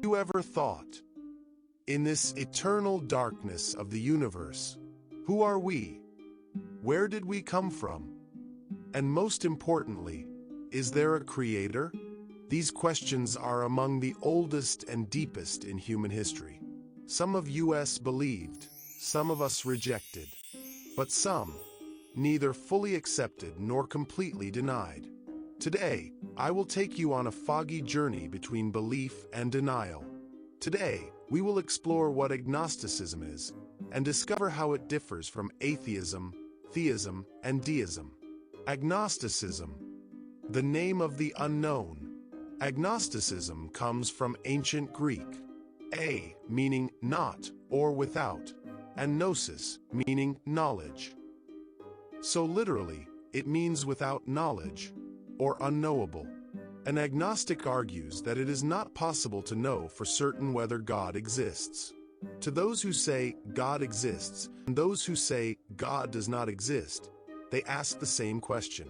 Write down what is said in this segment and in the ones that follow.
you ever thought, in this eternal darkness of the universe, who are we? Where did we come from? And most importantly, is there a creator? These questions are among the oldest and deepest in human history. Some of us believed, some of us rejected, but some neither fully accepted nor completely denied. Today, I will take you on a foggy journey between belief and denial. Today, we will explore what agnosticism is and discover how it differs from atheism, theism, and deism. Agnosticism, the name of the unknown. Agnosticism comes from ancient Greek, a meaning not or without, and gnosis meaning knowledge. So literally, it means without knowledge, or unknowable. An agnostic argues that it is not possible to know for certain whether God exists. To those who say God exists and those who say God does not exist, they ask the same question.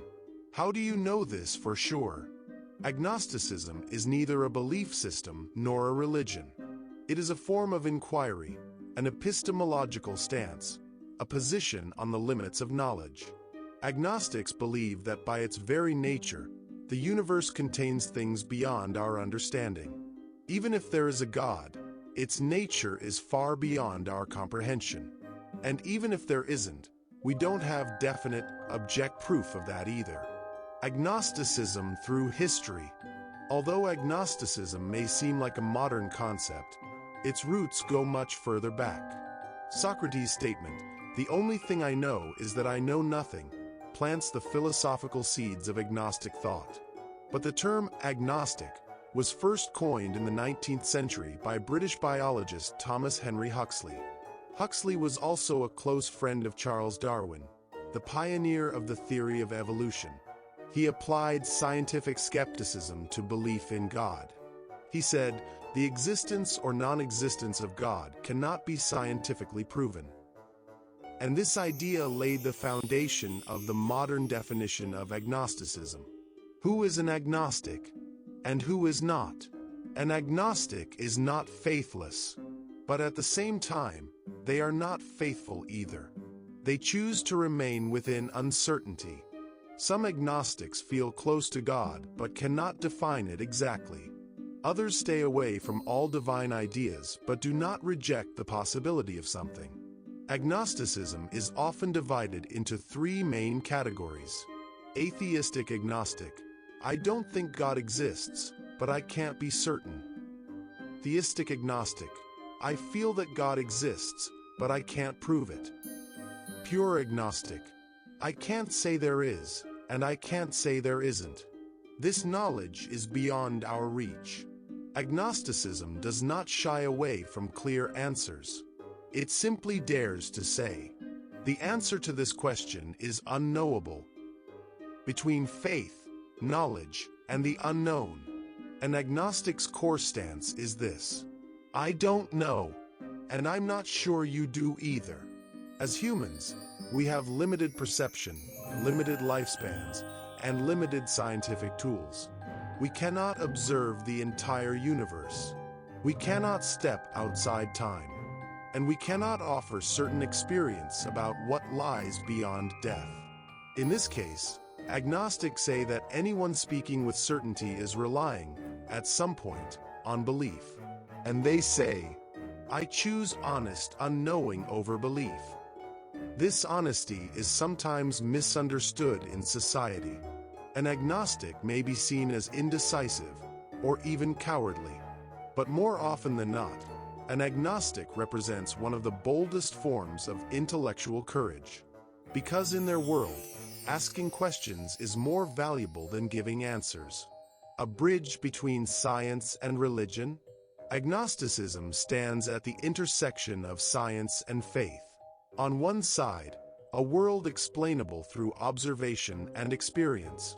How do you know this for sure? Agnosticism is neither a belief system nor a religion. It is a form of inquiry, an epistemological stance, a position on the limits of knowledge. Agnostics believe that by its very nature, the universe contains things beyond our understanding. Even if there is a God, its nature is far beyond our comprehension. And even if there isn't, we don't have definite, object proof of that either. Agnosticism through history. Although agnosticism may seem like a modern concept, its roots go much further back. Socrates' statement, "The only thing I know is that I know nothing," plants the philosophical seeds of agnostic thought. But the term agnostic was first coined in the 19th century by British biologist Thomas Henry Huxley. Huxley was also a close friend of Charles Darwin, the pioneer of the theory of evolution. He applied scientific skepticism to belief in God. He said, "The existence or non-existence of God cannot be scientifically proven." And this idea laid the foundation of the modern definition of agnosticism. Who is an agnostic, and who is not? An agnostic is not faithless, but at the same time, they are not faithful either. They choose to remain within uncertainty. Some agnostics feel close to God but cannot define it exactly. Others stay away from all divine ideas but do not reject the possibility of something. Agnosticism is often divided into three main categories. Atheistic agnostic. I don't think God exists, but I can't be certain. Theistic agnostic. I feel that God exists, but I can't prove it. Pure agnostic. I can't say there is, and I can't say there isn't. This knowledge is beyond our reach. Agnosticism does not shy away from clear answers. It simply dares to say, the answer to this question is unknowable. Between faith, knowledge, and the unknown, an agnostic's core stance is this: I don't know, and I'm not sure you do either. As humans, we have limited perception, limited lifespans, and limited scientific tools. We cannot observe the entire universe. We cannot step outside time. And we cannot offer certain experience about what lies beyond death. In this case, agnostics say that anyone speaking with certainty is relying, at some point, on belief. And they say, I choose honest unknowing over belief. This honesty is sometimes misunderstood in society. An agnostic may be seen as indecisive or even cowardly. But more often than not, an agnostic represents one of the boldest forms of intellectual courage. Because in their world, asking questions is more valuable than giving answers. A bridge between science and religion? Agnosticism stands at the intersection of science and faith. On one side, a world explainable through observation and experience.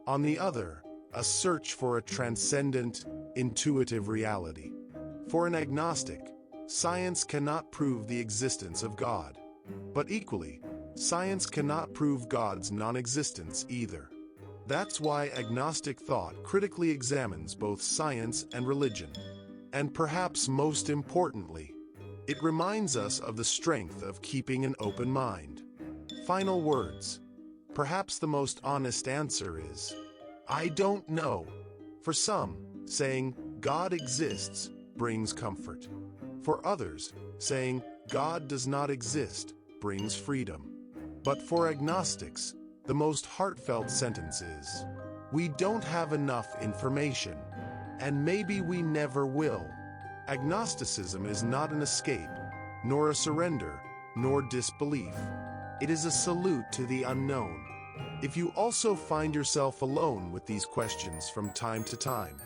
On the other, a search for a transcendent, intuitive reality. For an agnostic, science cannot prove the existence of God. But equally, science cannot prove God's non-existence either. That's why agnostic thought critically examines both science and religion. And perhaps most importantly, it reminds us of the strength of keeping an open mind. Final words. Perhaps the most honest answer is, I don't know. For some, saying God exists brings comfort. For others, saying God does not exist brings freedom. But for agnostics, the most heartfelt sentence is, we don't have enough information, and maybe we never will. Agnosticism is not an escape, nor a surrender, nor disbelief. It is a salute to the unknown. If you also find yourself alone with these questions from time to time,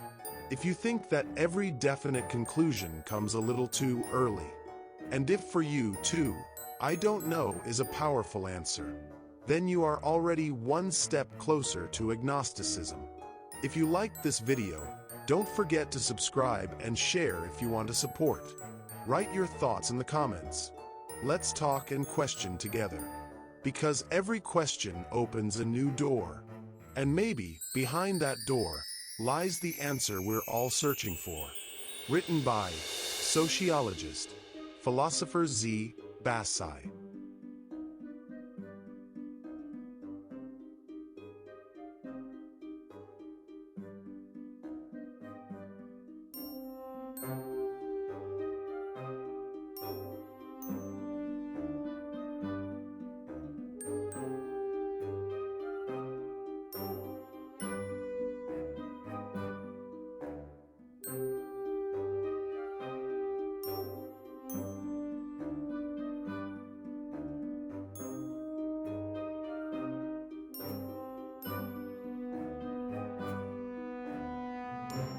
if you think that every definite conclusion comes a little too early, and if for you too, I don't know is a powerful answer, then you are already one step closer to agnosticism. If you liked this video, don't forget to subscribe and share if you want to support. Write your thoughts in the comments. Let's talk and question together. Because every question opens a new door. And maybe behind that door lies the answer we're all searching for. Written by sociologist, philosopher Z. Bassi.